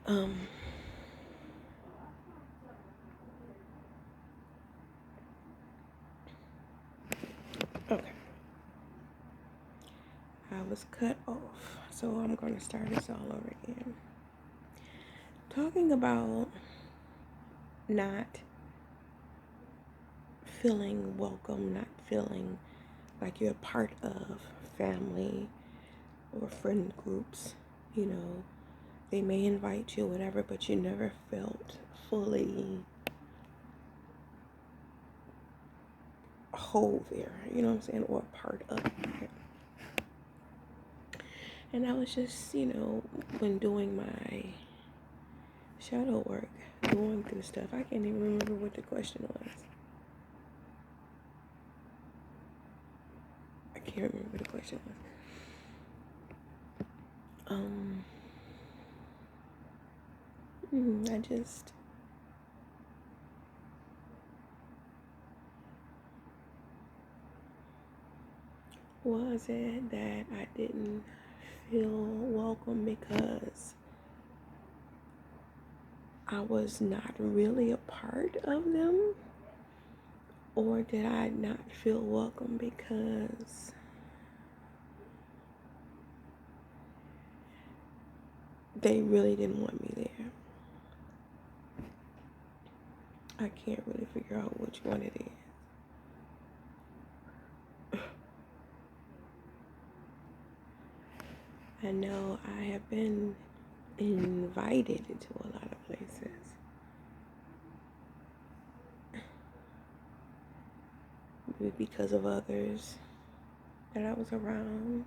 Um, okay, I was cut off, so I'm going to start this all over again. Talking about not feeling welcome, not feeling like you're a part of family or friend groups. You know, they may invite you, whatever, but you never felt fully whole there, you know what I'm saying, or a part of it. And I was just, when doing my shadow work, going through stuff, I can't even remember what the question was. I can't remember what the question was. I just, was it that I didn't feel welcome because I was not really a part of them? Or did I not feel welcome because they really didn't want me there? I can't really figure out which one it is. I know I have been invited into a lot of places. Maybe because of others that I was around.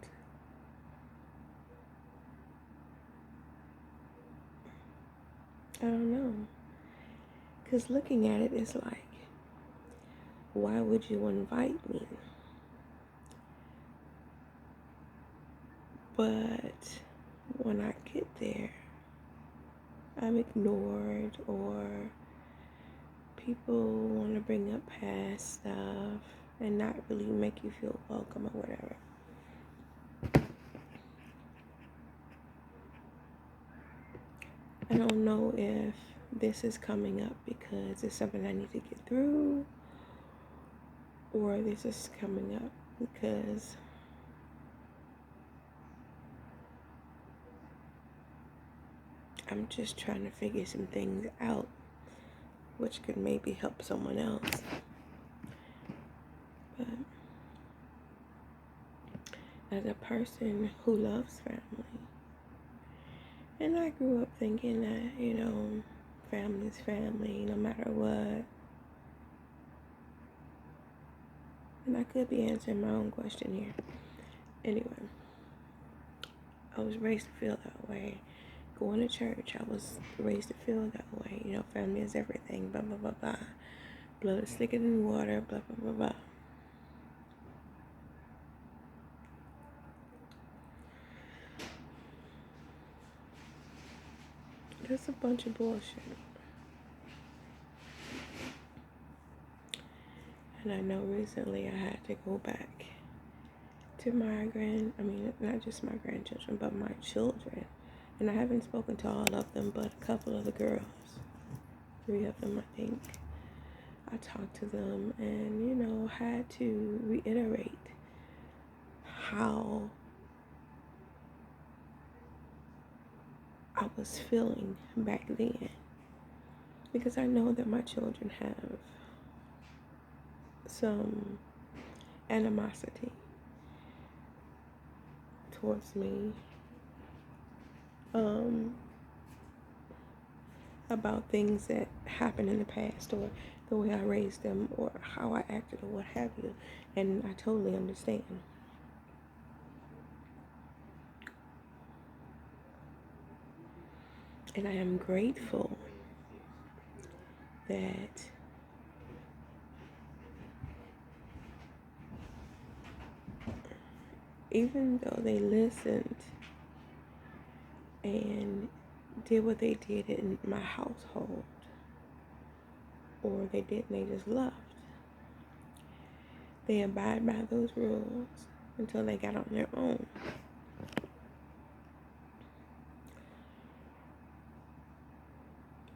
I don't know. Because looking at it, it's like, why would you invite me? But when I get there, I'm ignored, or people want to bring up past stuff and not really make you feel welcome or whatever. I don't know if this is coming up because it's something I need to get through, or this is coming up because I'm just trying to figure some things out, which could maybe help someone else. But as a person who loves family, and I grew up thinking that, family's family no matter what. And I could be answering my own question here. Anyway, I was raised to feel that way. Going to church, I was raised to feel that way. Family is everything, blah, blah, blah, blah. Blood is thicker than water, blah, blah, blah, blah. That's a bunch of bullshit. And I know recently I had to go back to not just my grandchildren, but my children. And I haven't spoken to all of them, but a couple of the girls. 3 of them, I think. I talked to them and, had to reiterate how I was feeling back then. Because I know that my children have some animosity towards me about things that happened in the past, or the way I raised them, or how I acted, or what have you. And I totally understand. And I am grateful that even though they listened and did what they did in my household, or they didn't, they just left, they abide by those rules until they got on their own.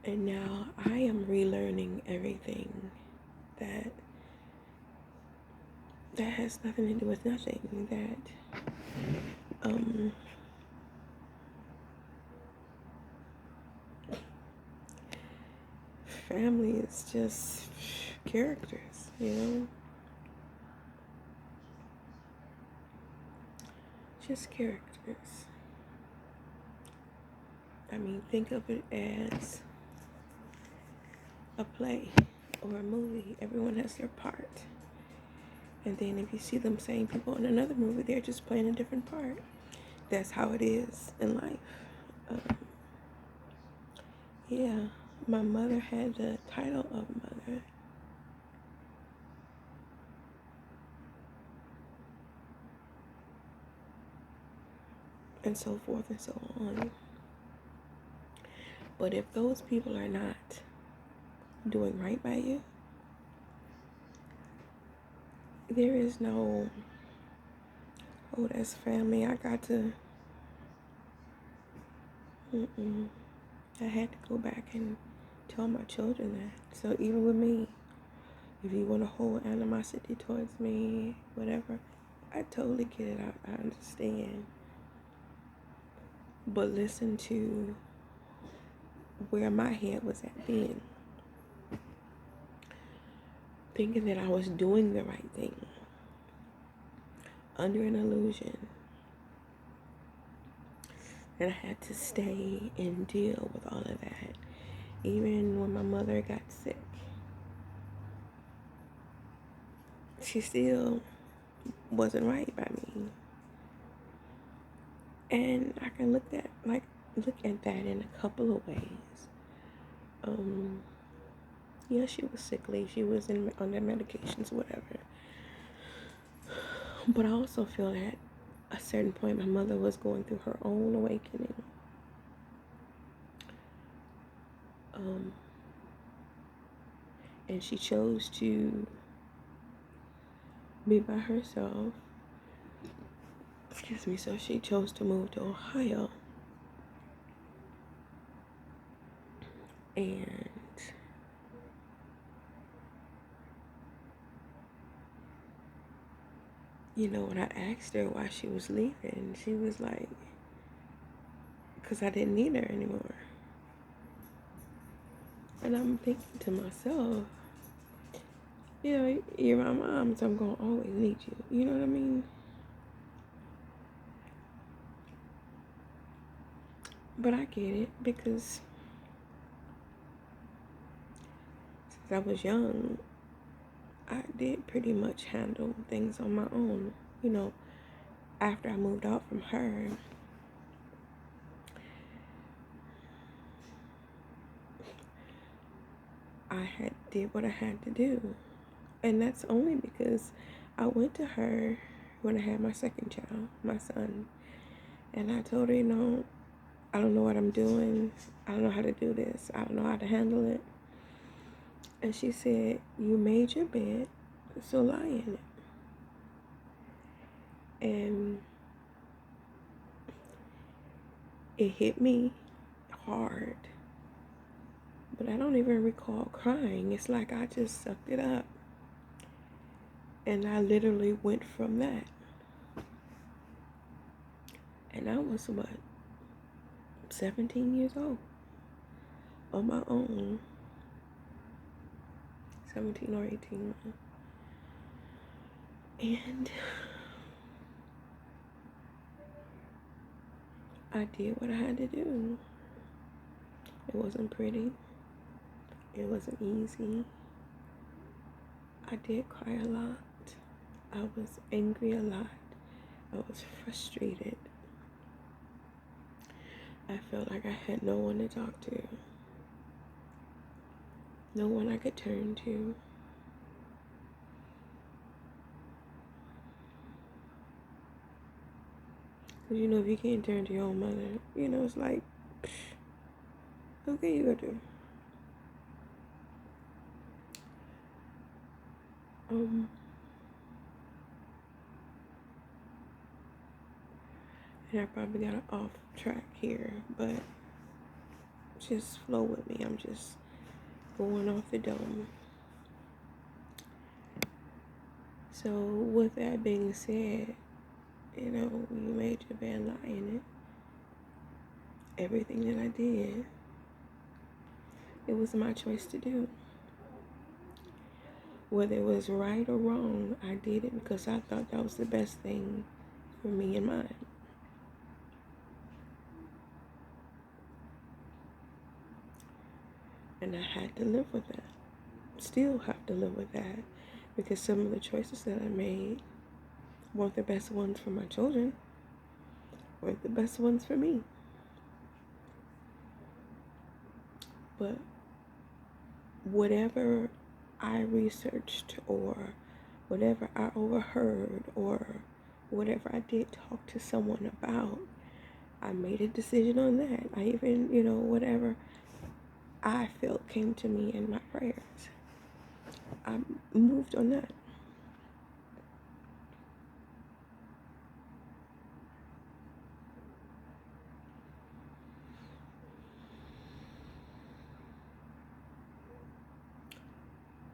And now I am relearning everything that has nothing to do with nothing. Um Family is just characters, just characters. I mean, think of it as a play or a movie. Everyone has their part. And then if you see them same people in another movie, they're just playing a different part. That's how it is in life. Um, yeah, my mother had the title of mother. And so forth and so on. But if those people are not doing right by you, there is no, oh, that's family. I got to, I had to go back and tell my children that. So even with me, if you want to hold animosity towards me, whatever, I totally get it. I understand. But listen to where my head was at then. Thinking that I was doing the right thing. Under an illusion. And I had to stay and deal with all of that. Even when my mother got sick. She still wasn't right by me. And I can look at that in a couple of ways. Yeah, she was sickly. She was on their medications, whatever. But I also feel that at a certain point, my mother was going through her own awakening. And she chose to be by herself. Excuse me. So she chose to move to Ohio. And when I asked her why she was leaving, she was like, because I didn't need her anymore. And I'm thinking to myself, you're my mom, so I'm going to always need you. You know what I mean? But I get it, because since I was young, I did pretty much handle things on my own. After I moved out from her, I did what I had to do. And that's only because I went to her when I had my second child, my son. And I told her, I don't know what I'm doing. I don't know how to do this. I don't know how to handle it. And she said, you made your bed, so lie in it. And it hit me hard. But I don't even recall crying. It's like I just sucked it up. And I literally went from that. And I was, 17 years old. On my own. 17 or 18. And I did what I had to do. It wasn't pretty. It wasn't easy. I did cry a lot. I was angry a lot. I was frustrated. I felt like I had no one to talk to. No one I could turn to. Because, if you can't turn to your own mother, it's like, okay, you go do. And I probably got off track here, but just flow with me. I'm just going off the dome. So with that being said, you know, you made your bed, lie in it. Everything that I did, it was my choice to do. Whether it was right or wrong, I did it because I thought that was the best thing for me and mine. And I had to live with that. Still have to live with that because some of the choices that I made weren't the best ones for my children, weren't the best ones for me. But whatever I researched or whatever I overheard or whatever I did talk to someone about, I made a decision on that. I even, whatever I felt came to me in my prayers, I moved on that.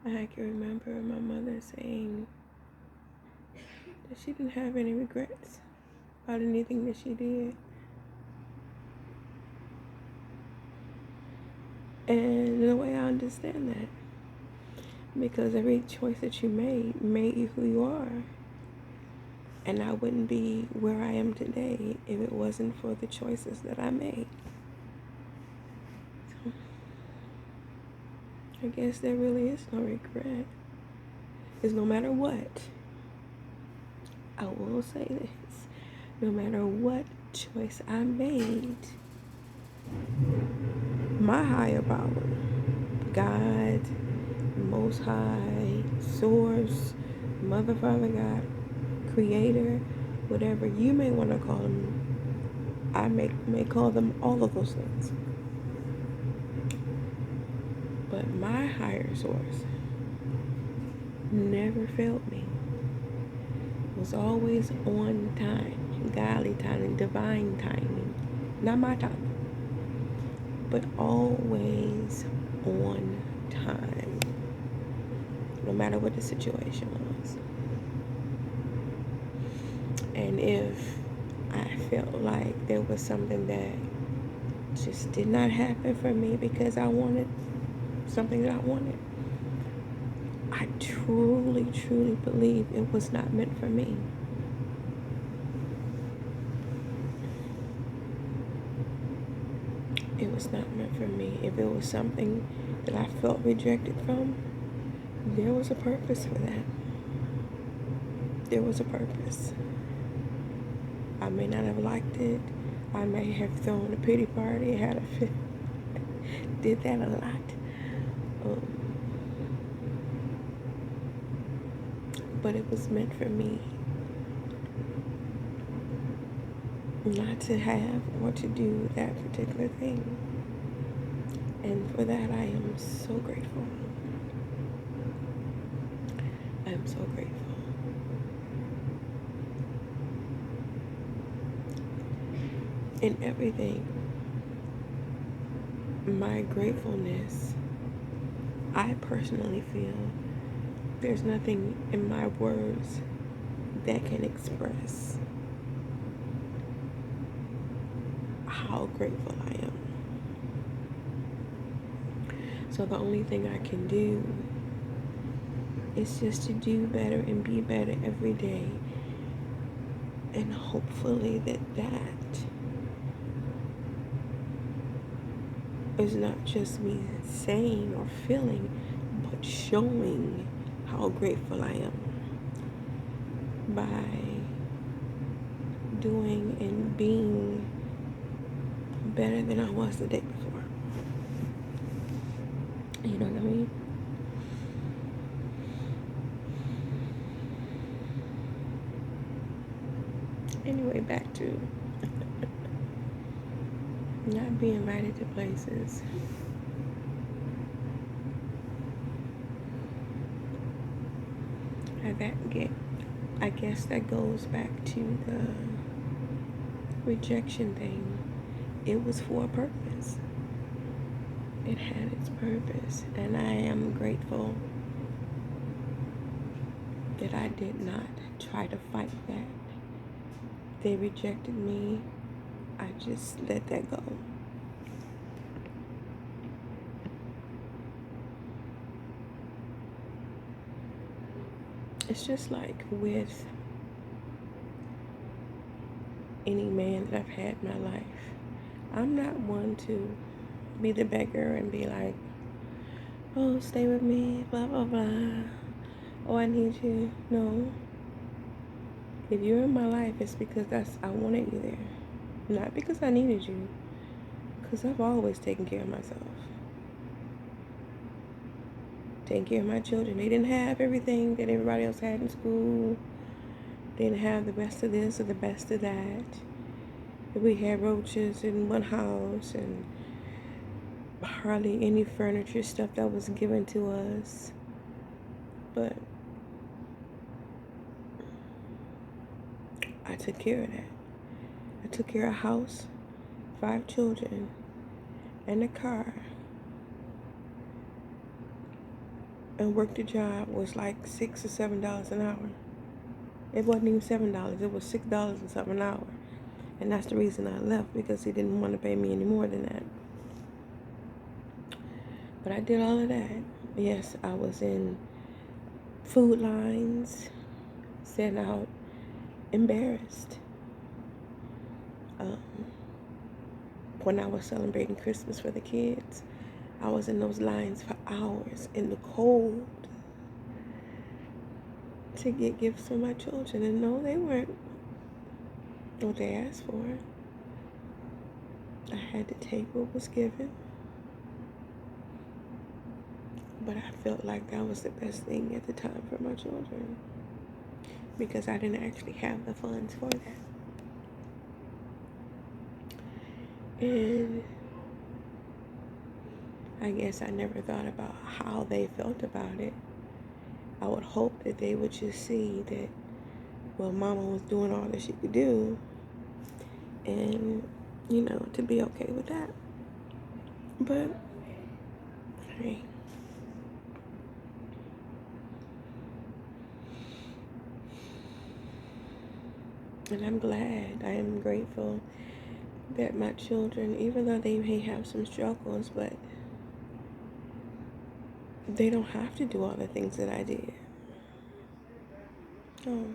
I can remember my mother saying that she didn't have any regrets about anything that she did. And in a way, I understand that. Because every choice that you made you who you are. And I wouldn't be where I am today if it wasn't for the choices that I made. So, I guess there really is no regret. Because no matter what, I will say this, no matter what choice I made, my higher power, God, Most High, Source, Mother, Father, God, Creator, whatever you may want to call them, I may call them all of those things. But my higher source never failed me. It was always on time, godly timing, divine timing. Not my timing, but always on time. No matter what the situation was. And if I felt like there was something that just did not happen for me because I wanted something that I wanted, I truly, truly believe it was not meant for me. It was not meant for me. If it was something that I felt rejected from, there was a purpose for that. There was a purpose. I may not have liked it. I may have thrown a pity party, had a fit. Did that a lot. But it was meant for me not to have or to do that particular thing. And for that, I am so grateful. I am so grateful. In everything, my gratefulness, I personally feel there's nothing in my words that can express how grateful I am. So the only thing I can do is just to do better and be better every day. And hopefully that is not just me saying or feeling, but showing how grateful I am by doing and being better than I was the day before. You know what I mean? Anyway, back to not being invited to places. I guess that goes back to the rejection thing. It was for a purpose. it had its purpose, and I am grateful that I did not try to fight that. They rejected me. I just let that go. It's just like with any man that I've had in my life. I'm not one to be the beggar and be like, oh, stay with me, blah, blah, blah. Oh, I need you. No. If you're in my life, it's because I wanted you there. Not because I needed you. Because I've always taken care of myself. Taking care of my children. They didn't have everything that everybody else had in school. They didn't have the best of this or the best of that. We had roaches in one house and hardly any furniture stuff that was given to us. But I took care of that. I took care of a house, 5 children, and a car. And worked a job was like $6 or $7 an hour. It wasn't even $7. It was $6 and something an hour. And that's the reason I left, because he didn't want to pay me any more than that. But I did all of that. Yes, I was in food lines, sitting out, embarrassed. When I was celebrating Christmas for the kids, I was in those lines for hours in the cold to get gifts for my children. And no, they weren't what they asked for. I had to take what was given. But I felt like that was the best thing at the time for my children, because I didn't actually have the funds for that. And I guess I never thought about how they felt about it. I would hope that they would just see that, well, Mama was doing all that she could do, and, to be okay with that. But, hey. And I'm glad, I am grateful that my children, even though they may have some struggles, but they don't have to do all the things that I did. Oh.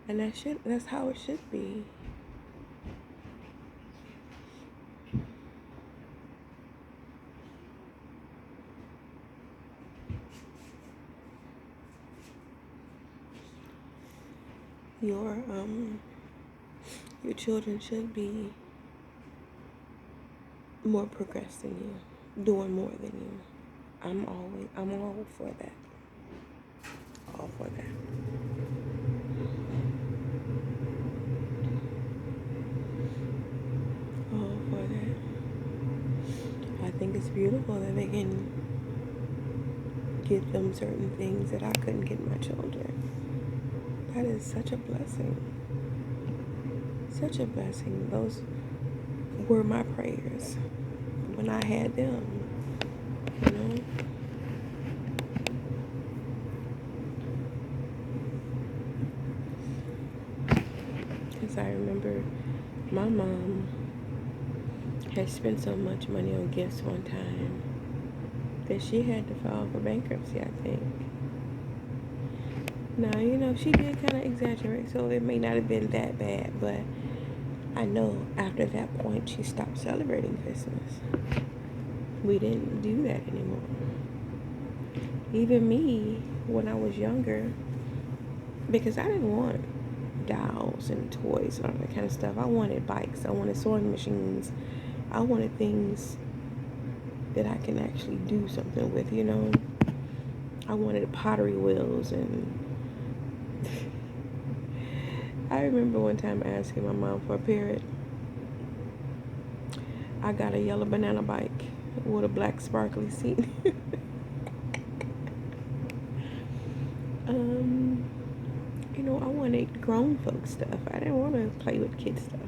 And that's how it should be. Your children should be more progressed than you, doing more than you. I'm all for that. All for that. All for that. I think it's beautiful that they can give them certain things that I couldn't get my children. That is such a blessing. Such a blessing. Those were my prayers when I had them, Because I remember my mom had spent so much money on gifts one time that she had to file for bankruptcy, I think. Now, she did kind of exaggerate, so it may not have been that bad, but I know after that point she stopped celebrating Christmas. We didn't do that anymore. Even me, when I was younger, because I didn't want dolls and toys and all that kind of stuff. I wanted bikes. I wanted sewing machines. I wanted things that I can actually do something with, I wanted pottery wheels, and I remember one time asking my mom for a parrot. I got a yellow banana bike with a black sparkly seat. I wanted grown folk stuff. I didn't want to play with kids stuff.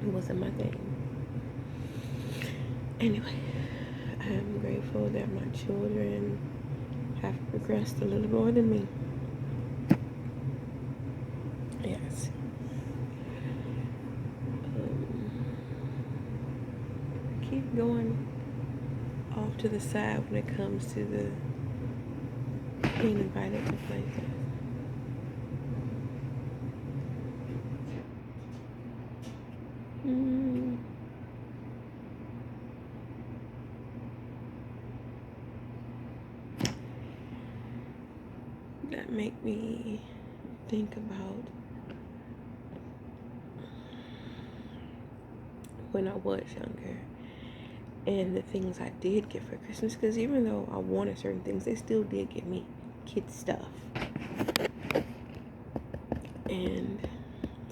It wasn't my thing. Anyway, I'm grateful that my children have progressed a little more than me. Yes. Keep going off to the side when it comes to the being invited to places. That make me think about when I was younger and the things I did get for Christmas, because even though I wanted certain things, they still did get me kid stuff. And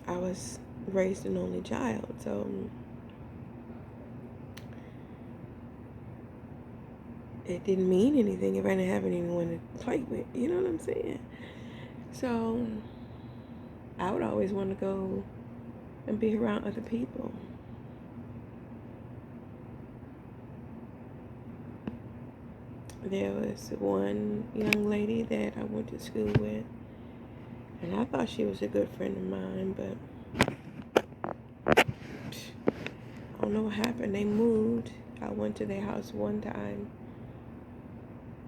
I was raised an only child, so it didn't mean anything if I didn't have anyone to play with, you know what I'm saying? So I would always want to go and be around other people. There was one young lady that I went to school with, and I thought she was a good friend of mine, but I don't know what happened. They moved. I went to their house one time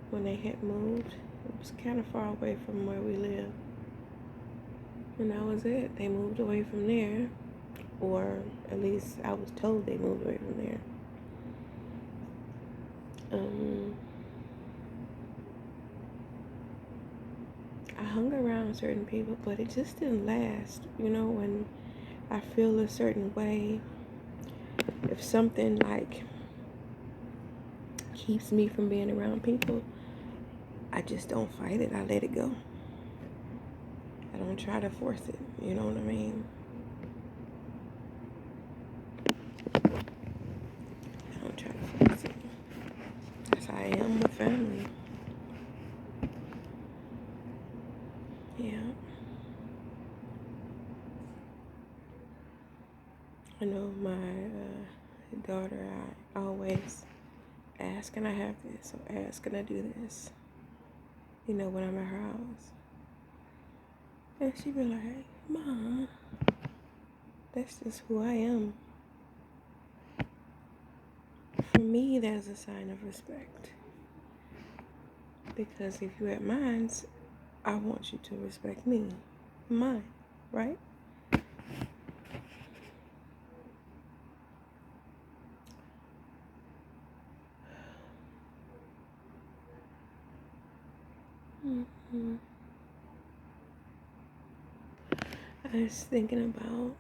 when they had moved. It was kind of far away from where we live. And that was it. They moved away from there. Or at least I was told they moved away from there. I hung around certain people, but it just didn't last. You know, when I feel a certain way, if something like keeps me from being around people, I just don't fight it. I let it go. I don't try to force it. You know what I mean? I don't try to force it. That's how I am with family. Yeah. I know my daughter, I always ask, can I have this? Or ask, can I do this? You know, when I'm at her house. And she be like, Mom, that's just who I am. For me, that's a sign of respect. Because if you're at mine, I want you to respect me. Mine, right? Mm-hmm. I was thinking about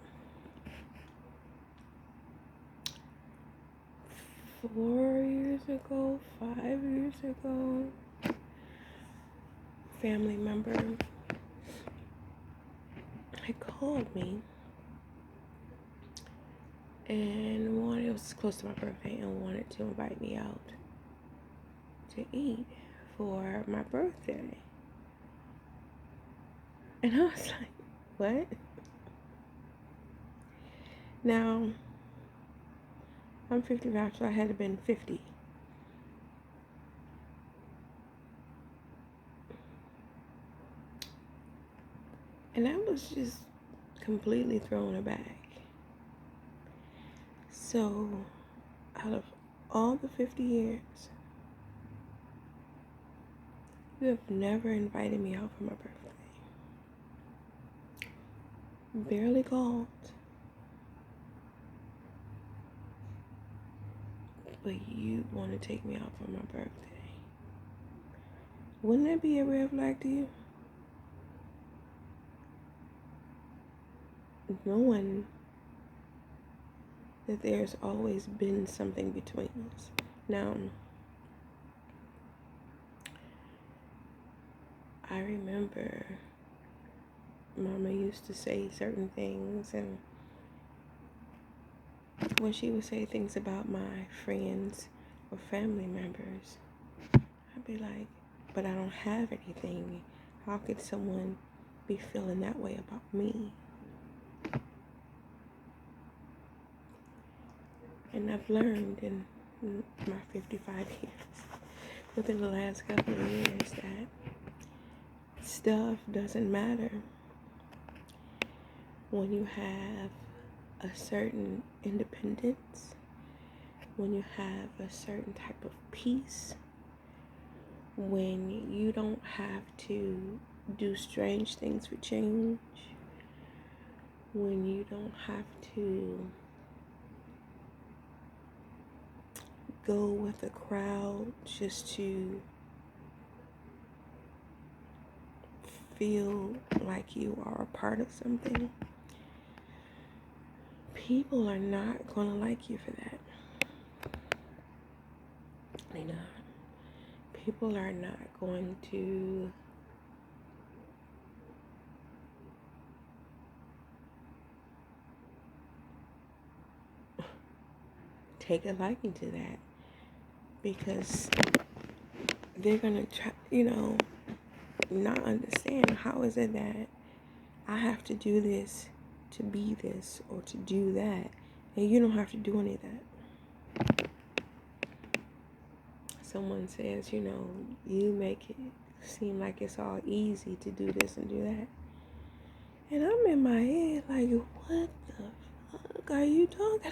4 years ago, 5 years ago, family member had called me and it was close to my birthday, and wanted to invite me out to eat for my birthday. And I was like, what? Now, I'm 55, so I had to been 50. And I was just completely thrown aback. So, out of all the 50 years, you have never invited me out for my birthday. Barely called. But you want to take me out for my birthday. Wouldn't that be a red flag to you? Knowing that there's always been something between us. Now, I remember Mama used to say certain things, and when she would say things about my friends or family members, I'd be like, but I don't have anything. How could someone be feeling that way about me? And I've learned, and in my 55 years, within the last couple of years, that stuff doesn't matter when you have a certain independence, when you have a certain type of peace, when you don't have to do strange things for change, when you don't have to go with the crowd just to feel like you are a part of something. People are not going to like you for that. They're not. People are not going to take a liking to that, because they're going to try, not understand how is it that I have to do this to be this or to do that, and you don't have to do any of that. Someone says, you make it seem like it's all easy to do this and do that. And I'm in my head like, what the fuck are you talking about?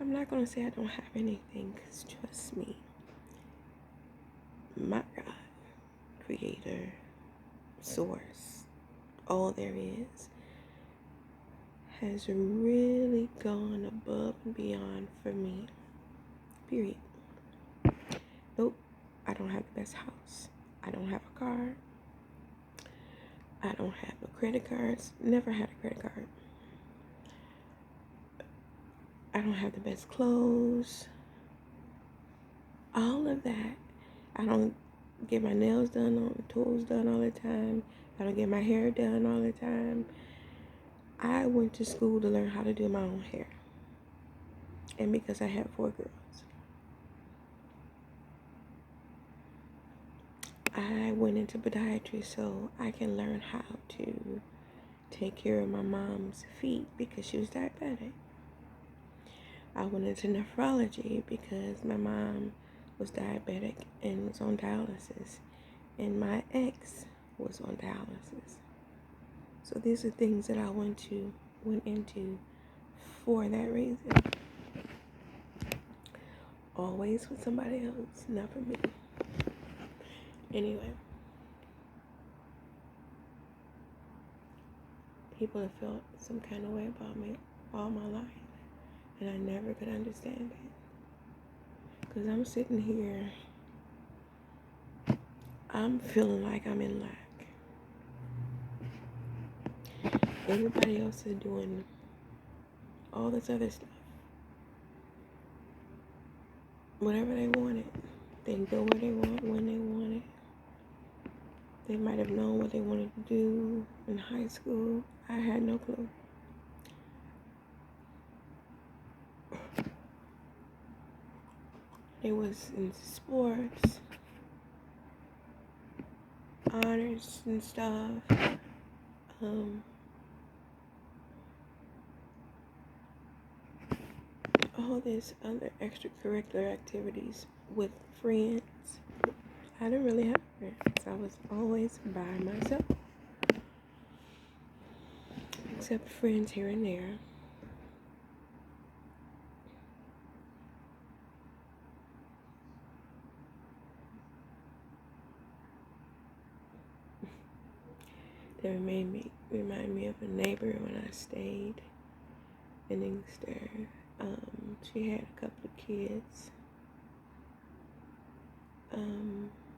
I'm not going to say I don't have anything, because trust me, my God, creator, source, all there is, has really gone above and beyond for me. Period. Nope, I don't have the best house. I don't have a car. I don't have no credit cards. Never had a credit card. I don't have the best clothes. All of that. I don't get my nails done or toes done all the time. I don't get my hair done all the time. I went to school to learn how to do my own hair. And because I had 4 girls, I went into podiatry so I can learn how to take care of my mom's feet because she was diabetic. I went into nephrology because my mom was diabetic and was on dialysis, and my ex was on dialysis. So these are things that I went into for that reason. Always with somebody else, not for me. Anyway, people have felt some kind of way about me all my life, and I never could understand it. Because I'm sitting here, I'm feeling like I'm in lack. Everybody else is doing all this other stuff. Whatever they wanted, they can go where they want, when they want it. They might have known what they wanted to do in high school. I had no clue. It was in sports, honors and stuff. All this other extracurricular activities with friends. I didn't really have friends. I was always by myself. Except friends here and there. They remind me of a neighbor when I stayed in Inkster. She had a couple of kids.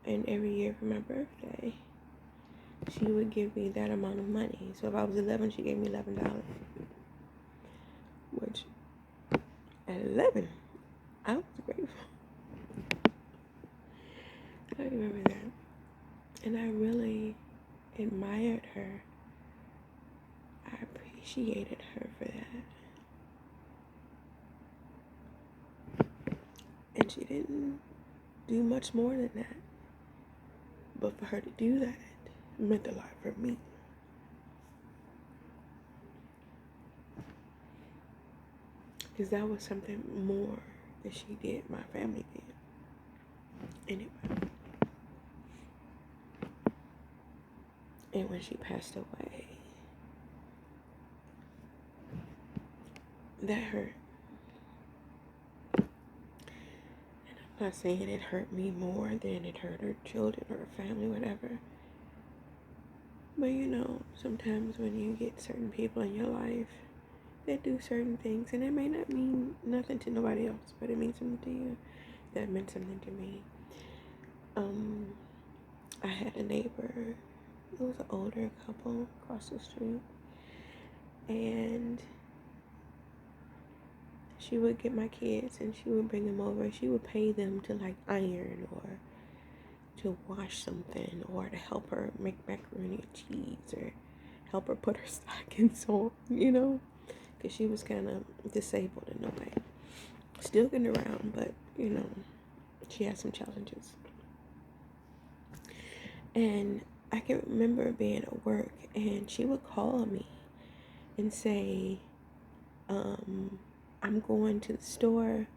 And every year for my birthday, she would give me that amount of money. So if I was 11, she gave me $11. Which, at 11, I was grateful. I remember that. And I really admired her. I appreciated her for that. And she didn't do much more than that. But for her to do that meant a lot for me. Because that was something more that she did, my family did. Anyway. And when she passed away, that hurt. And I'm not saying it hurt me more than it hurt her children or her family, whatever. But you know, sometimes when you get certain people in your life that do certain things, and it may not mean nothing to nobody else, but it means something to you. That meant something to me. I had a neighbor. It was an older couple across the street, and she would get my kids and she would bring them over. She would pay them to like iron or to wash something or to help her make macaroni and cheese or help her put her stockings on, you know, because she was kind of disabled in a way. Still getting around, but you know, she had some challenges. And I can remember being at work and she would call me and say, I'm going to the store.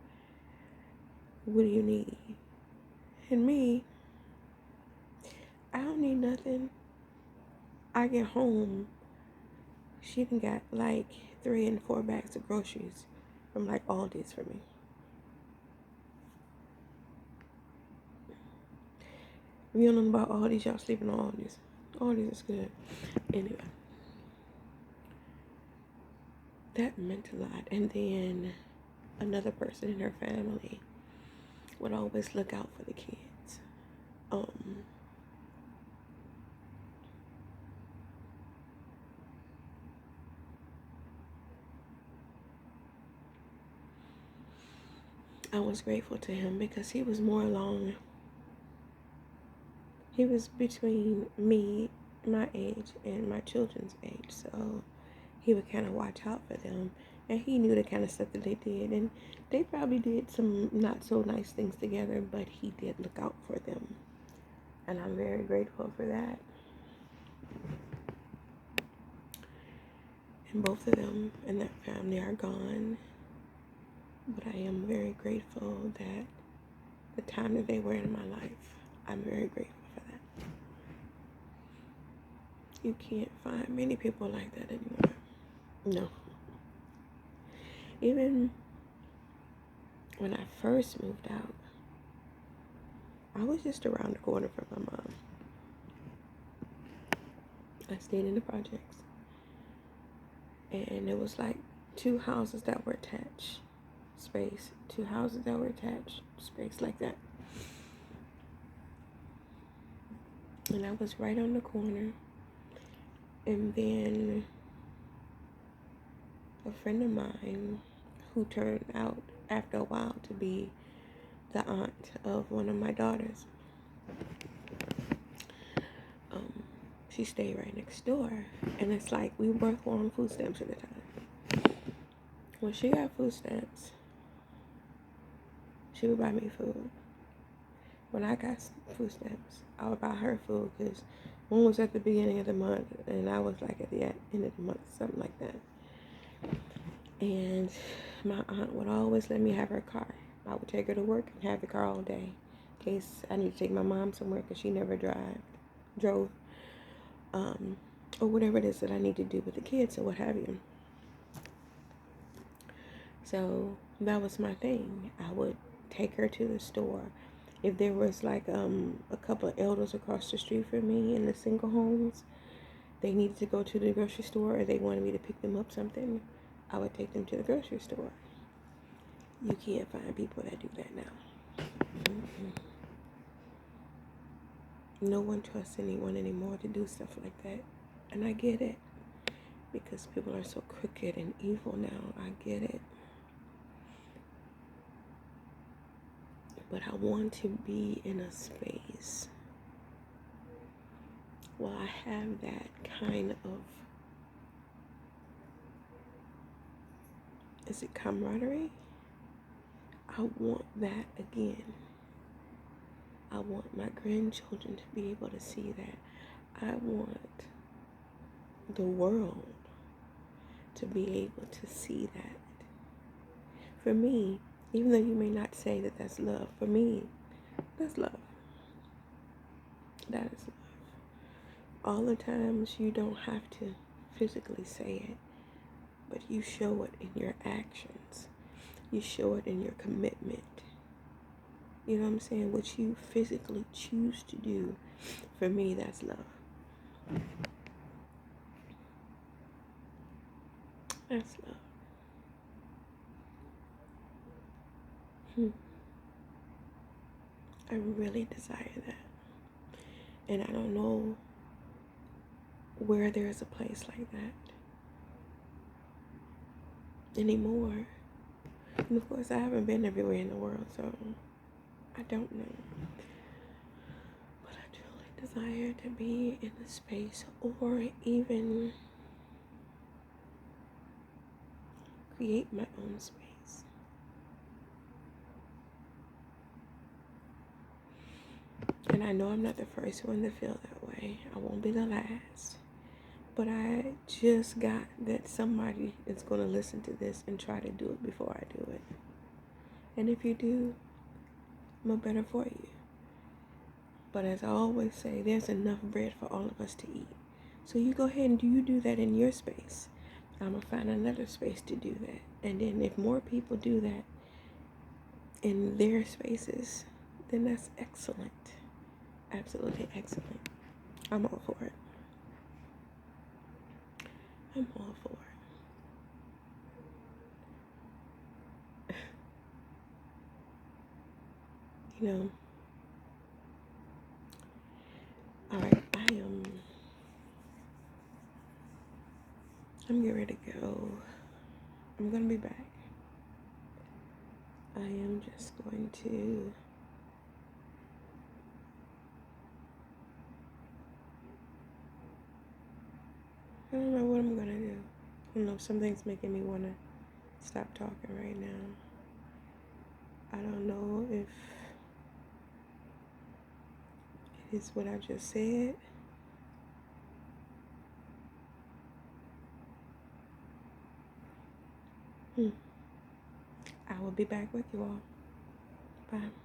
What do you need? And me, I don't need nothing. I get home, she done got like 3 and 4 bags of groceries from like Aldi's for me. If you don't know about Aldi's, y'all sleeping on Aldi's. Aldi's is good. Anyway, that meant a lot. And then another person in her family would always look out for the kids. I was grateful to him because he was more along. He was between me, my age, and my children's age. So he would kind of watch out for them. And he knew the kind of stuff that they did. And they probably did some not so nice things together, but he did look out for them. And I'm very grateful for that. And both of them and their family are gone. But I am very grateful that the time that they were in my life, I'm very grateful for that. You can't find many people like that anymore. No. Even when I first moved out, I was just around the corner from my mom. I stayed in the projects. And it was like 2 houses that were attached. Space. 2 houses that were attached. Space like that. And I was right on the corner. And then a friend of mine who turned out after a while to be the aunt of one of my daughters. She stayed right next door. And it's like we both were on food stamps at the time. When she got food stamps, she would buy me food. When I got food stamps, I would buy her food because one was at the beginning of the month and I was like at the end of the month, something like that. And my aunt would always let me have her car. I would take her to work and have the car all day in case I need to take my mom somewhere because she never drove. Or whatever it is that I need to do with the kids or what have you. So that was my thing. I would take her to the store. If there was like a couple of elders across the street from me in the single homes, they needed to go to the grocery store or they wanted me to pick them up something, I would take them to the grocery store. You can't find people that do that now. Mm-hmm. No one trusts anyone anymore to do stuff like that. And I get it. Because people are so crooked and evil now. I get it. But I want to be in a space where I have that kind of, is it camaraderie? I want that again. I want my grandchildren to be able to see that. I want the world to be able to see that. For me, even though you may not say that that's love, for me, that's love. That is love. All the times you don't have to physically say it, but you show it in your actions. You show it in your commitment. You know what I'm saying? What you physically choose to do. For me, that's love. That's love. I really desire that. And I don't know where there's a place like that anymore. And of course, I haven't been everywhere in the world, so I don't know. But I truly desire to be in the space or even create my own space. And I know I'm not the first one to feel that way. I won't be the last. But I just got that somebody is going to listen to this and try to do it before I do it. And if you do, I'm better for you. But as I always say, there's enough bread for all of us to eat. So you go ahead and you do that in your space. I'm going to find another space to do that. And then if more people do that in their spaces, then that's excellent. Absolutely excellent. I'm all for it. I'm all for it. You know, all right, I'm getting ready to go. I'm going to be back. I am just going to I don't know what I'm going to do. I don't know, something's making me want to stop talking right now. I don't know if it is what I just said. I will be back with you all. Bye.